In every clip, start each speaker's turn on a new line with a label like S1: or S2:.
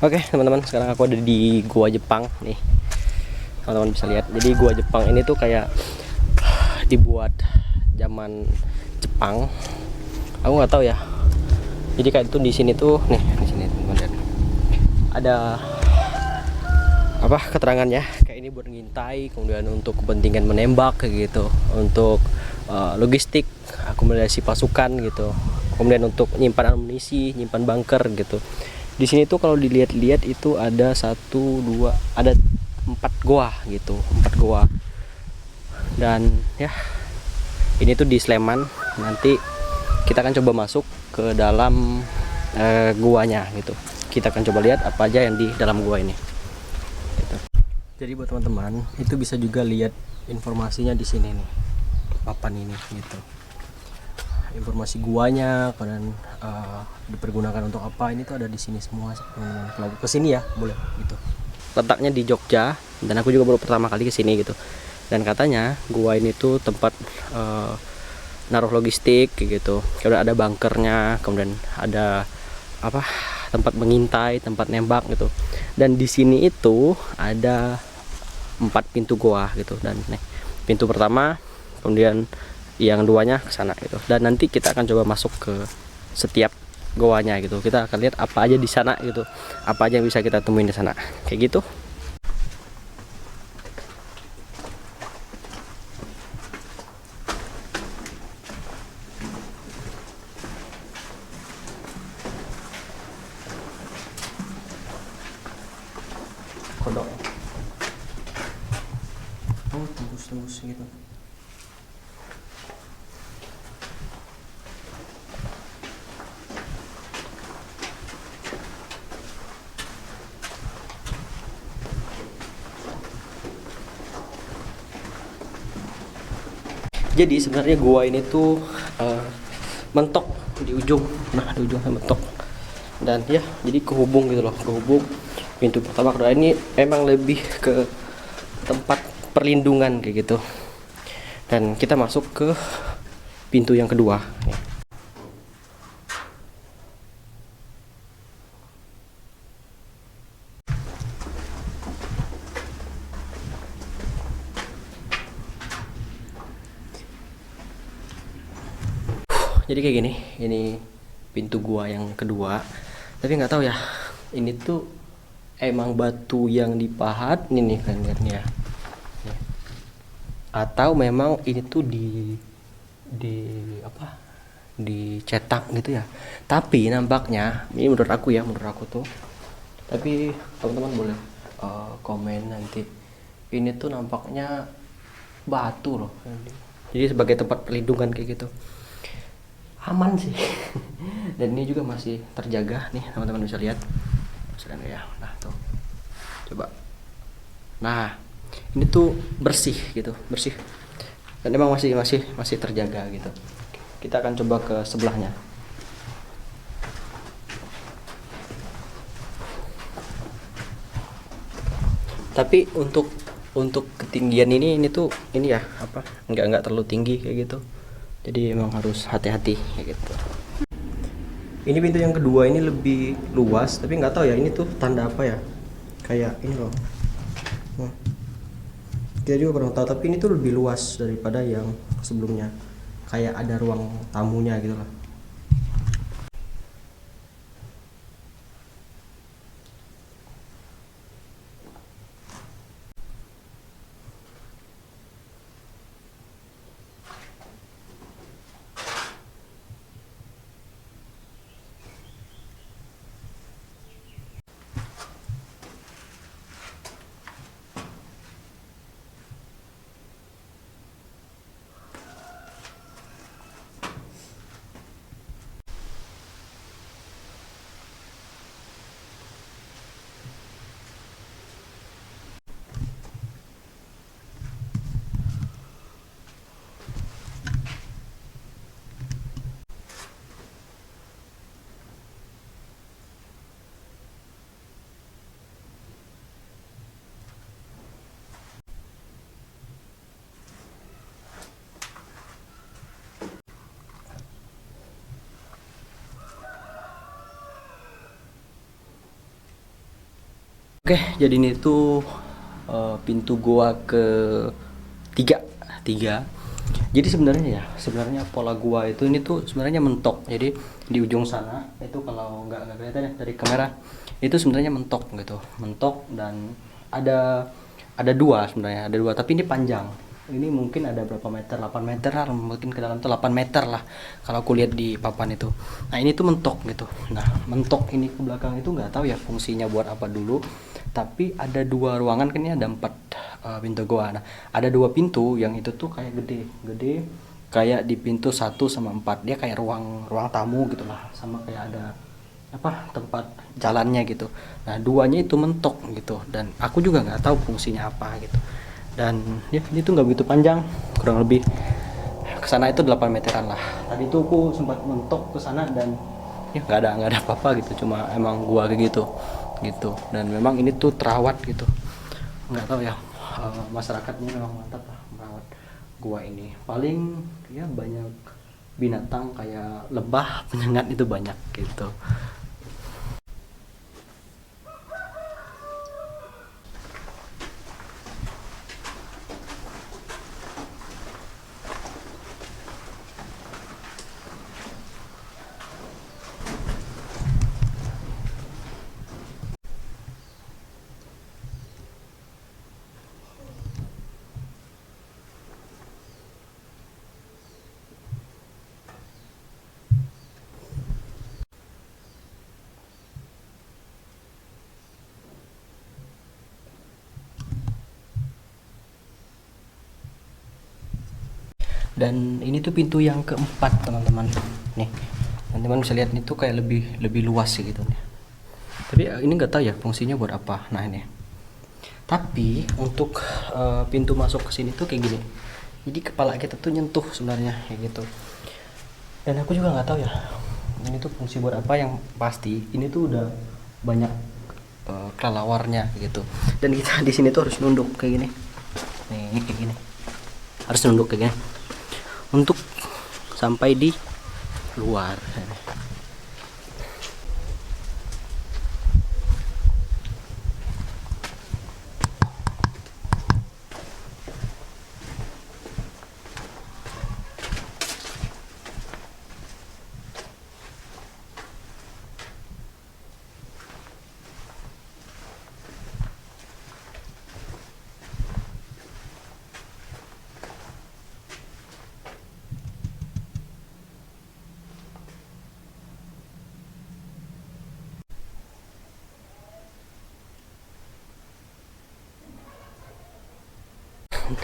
S1: Oke teman-teman, sekarang aku ada di Gua Jepang nih. Teman-teman bisa lihat. Jadi Gua Jepang ini tuh kayak dibuat zaman Jepang. Aku nggak tahu ya. Jadi kayak itu di sini tuh nih, di sini teman-teman lihat. Ada apa keterangannya? Kayak ini buat ngintai, kemudian untuk kepentingan menembak kayak gitu, untuk logistik, akomodasi pasukan gitu. Kemudian untuk nyimpan amunisi, nyimpan bunker gitu. Di sini tuh kalau dilihat-lihat itu ada 4 goa gitu, 4 goa. Dan ya, ini tuh di Sleman. Nanti kita akan coba masuk ke dalam guanya gitu. Kita akan coba lihat apa aja yang di dalam gua ini. Gitu. Jadi buat teman-teman, itu bisa juga lihat informasinya di sini nih, papan ini gitu. Informasi guanya, kemudian dipergunakan untuk apa, ini tuh ada di sini semua teman-teman. Kalau kesini ya boleh gitu. Letaknya di Jogja dan aku juga baru pertama kali kesini gitu. Dan katanya gua ini tuh tempat naruh logistik kayak gitu. Kemudian ada bunkernya, kemudian ada apa tempat mengintai, tempat nembak gitu. Dan di sini itu ada 4 pintu goa gitu. Dan nih pintu pertama, kemudian yang duanya ke sana gitu. Dan nanti kita akan coba masuk ke setiap goanya gitu. Kita akan lihat apa aja di sana gitu. Apa aja yang bisa kita temuin di sana. Kayak gitu. Kodok. Oh, tembus-tembus gitu. Jadi sebenarnya gua ini tuh mentok di ujung. Nah, di ujung mentok. Dan ya, jadi kehubung gitu loh, kehubung pintu pertama kedua ini emang lebih ke tempat perlindungan kayak gitu. Dan kita masuk ke pintu yang kedua. Jadi kayak gini, ini pintu gua yang kedua. Tapi nggak tahu ya, ini tuh emang batu yang dipahat ini nih kan lihatnya. Atau memang ini tuh di apa? Dicetak gitu ya. Tapi nampaknya ini menurut aku ya, menurut aku tuh. Tapi teman-teman boleh komen nanti. Ini tuh nampaknya batu loh. Jadi sebagai tempat perlindungan kayak gitu. Aman sih. Dan ini juga masih terjaga nih, teman-teman bisa lihat. Ya. Nah, tuh. Coba. Nah, ini tuh bersih gitu, bersih. Dan emang masih terjaga gitu. Kita akan coba ke sebelahnya. Tapi untuk ketinggian ini tuh ini ya apa? Enggak terlalu tinggi kayak gitu. Jadi emang harus hati-hati kayak gitu. Ini pintu yang kedua ini lebih luas, tapi nggak tahu ya ini tuh tanda apa ya? Kayak ini loh. Nah, kita juga kurang tahu, tapi ini tuh lebih luas daripada yang sebelumnya. Kayak ada ruang tamunya gitu loh. Oke, jadi ini tuh pintu gua ke tiga. Jadi sebenarnya pola gua itu ini tuh sebenarnya mentok. Jadi di ujung sana itu kalau nggak kelihatan ya dari kamera, itu sebenarnya mentok gitu, mentok. Dan ada dua sebenarnya, ada dua, tapi ini panjang. Ini mungkin ada berapa meter, 8 meter lah, mungkin ke dalam tuh 8 meter lah kalau aku lihat di papan itu. Nah ini tuh mentok gitu. Nah mentok ini ke belakang itu nggak tahu ya fungsinya buat apa dulu, tapi ada dua ruangan, kan ini ada 4 pintu gua. Nah ada 2 pintu yang itu tuh kayak gede kayak di pintu 1 sama 4, dia kayak ruang tamu gitulah, sama kayak ada apa tempat jalannya gitu. Nah duanya itu mentok gitu, dan aku juga nggak tahu fungsinya apa gitu. Dan ya ini tuh nggak begitu panjang, kurang lebih kesana itu 8 meteran lah. Tadi tuh aku sempat mentok ke sana dan ya nggak ada apa-apa gitu, cuma emang gua kayak gitu. Dan memang ini tuh terawat gitu, nggak tahu ya, masyarakatnya memang mantap lah merawat gua ini. Paling ya banyak binatang kayak lebah, penyengat itu banyak gitu. Dan ini tuh pintu yang keempat teman-teman. Nih teman-teman bisa lihat, ini tuh kayak lebih luas sih gitu nih. Tapi ini nggak tahu ya fungsinya buat apa. Nah ini, tapi untuk pintu masuk ke sini tuh kayak gini, jadi kepala kita tuh nyentuh sebenarnya kayak gitu. Dan aku juga nggak tahu ya ini tuh fungsi buat apa. Yang pasti ini tuh udah banyak kelelawarnya gitu. Dan kita di sini tuh harus nunduk kayak gini. Nih kayak gini, harus nunduk kayak gini untuk sampai di luar.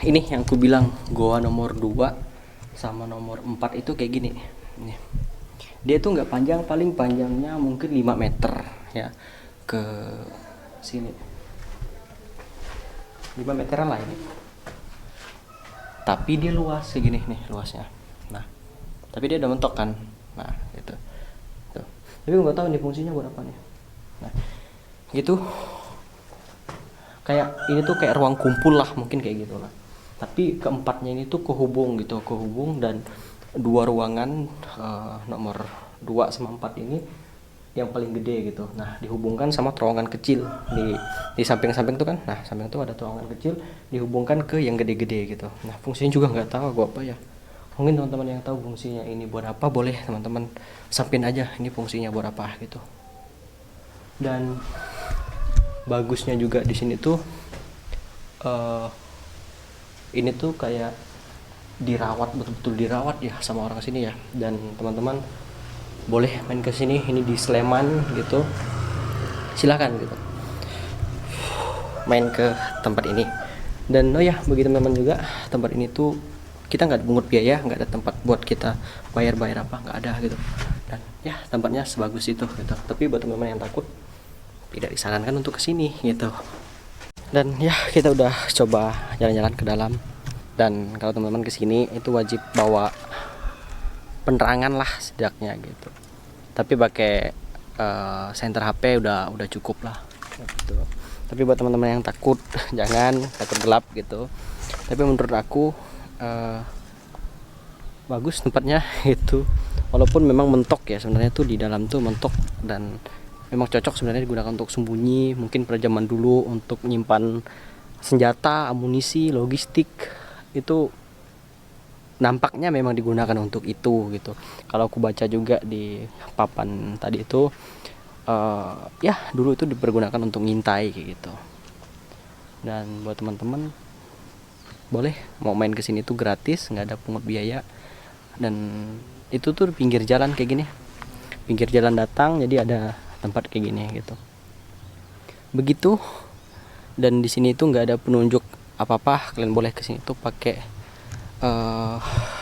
S1: Ini yang aku bilang, goa nomor 2 sama nomor 4 itu kayak gini nih. Dia tuh nggak panjang, paling panjangnya mungkin 5 meter ya ke sini, 5 meteran lah ini. Tapi dia luas kayak gini nih luasnya. Nah tapi dia udah mentok kan. Nah gitu tuh. Tapi nggak tahu nih fungsinya buat apa nih. Nah gitu, kayak ini tuh kayak ruang kumpul lah mungkin kayak gitulah. Tapi keempatnya ini tuh kehubung dan 2 ruangan nomor 2 sama 4 ini yang paling gede gitu. Nah dihubungkan sama terowongan kecil di samping-samping tuh kan. Nah samping tuh ada terowongan kecil dihubungkan ke yang gede-gede gitu. Nah fungsinya juga nggak tahu gua apa ya. Mungkin teman-teman yang tahu fungsinya ini buat apa, boleh teman-teman sampein aja ini fungsinya buat apa gitu. Dan bagusnya juga di sini tuh ini tuh kayak dirawat, betul-betul dirawat ya sama orang sini ya. Dan teman-teman boleh main ke sini, ini di Sleman gitu, silahkan gitu main ke tempat ini. Dan oh ya bagi teman-teman juga, tempat ini tuh kita nggak pungut biaya, nggak ada tempat buat kita bayar apa, nggak ada gitu. Dan ya tempatnya sebagus itu gitu. Tapi buat teman-teman yang takut, tidak disarankan untuk kesini gitu. Dan ya kita udah coba jalan-jalan ke dalam. Dan kalau teman-teman kesini itu wajib bawa penerangan lah setidaknya gitu. Tapi pakai senter HP udah cukup lah gitu. Tapi buat teman-teman yang takut jangan takut gelap gitu. Tapi menurut aku bagus tempatnya itu. Walaupun memang mentok ya sebenarnya tuh di dalam tuh mentok. Dan memang cocok sebenarnya digunakan untuk sembunyi, mungkin pada zaman dulu untuk menyimpan senjata, amunisi, logistik, itu nampaknya memang digunakan untuk itu gitu. Kalau aku baca juga di papan tadi itu ya dulu itu dipergunakan untuk ngintai kayak gitu. Dan buat teman-teman boleh mau main ke sini tuh gratis, nggak ada pungut biaya. Dan itu tuh pinggir jalan kayak gini, pinggir jalan datang, jadi ada tempat kayak gini gitu. Begitu. Dan di sini tuh nggak ada penunjuk apa-apa, kalian boleh ke sini tuh pakai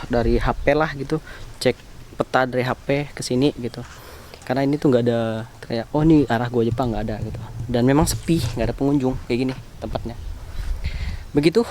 S1: dari HP lah gitu, cek peta dari HP ke sini gitu. Karena ini tuh nggak ada kayak oh ini arah gua Jepang, nggak ada gitu. Dan memang sepi, nggak ada pengunjung kayak gini tempatnya. Begitu.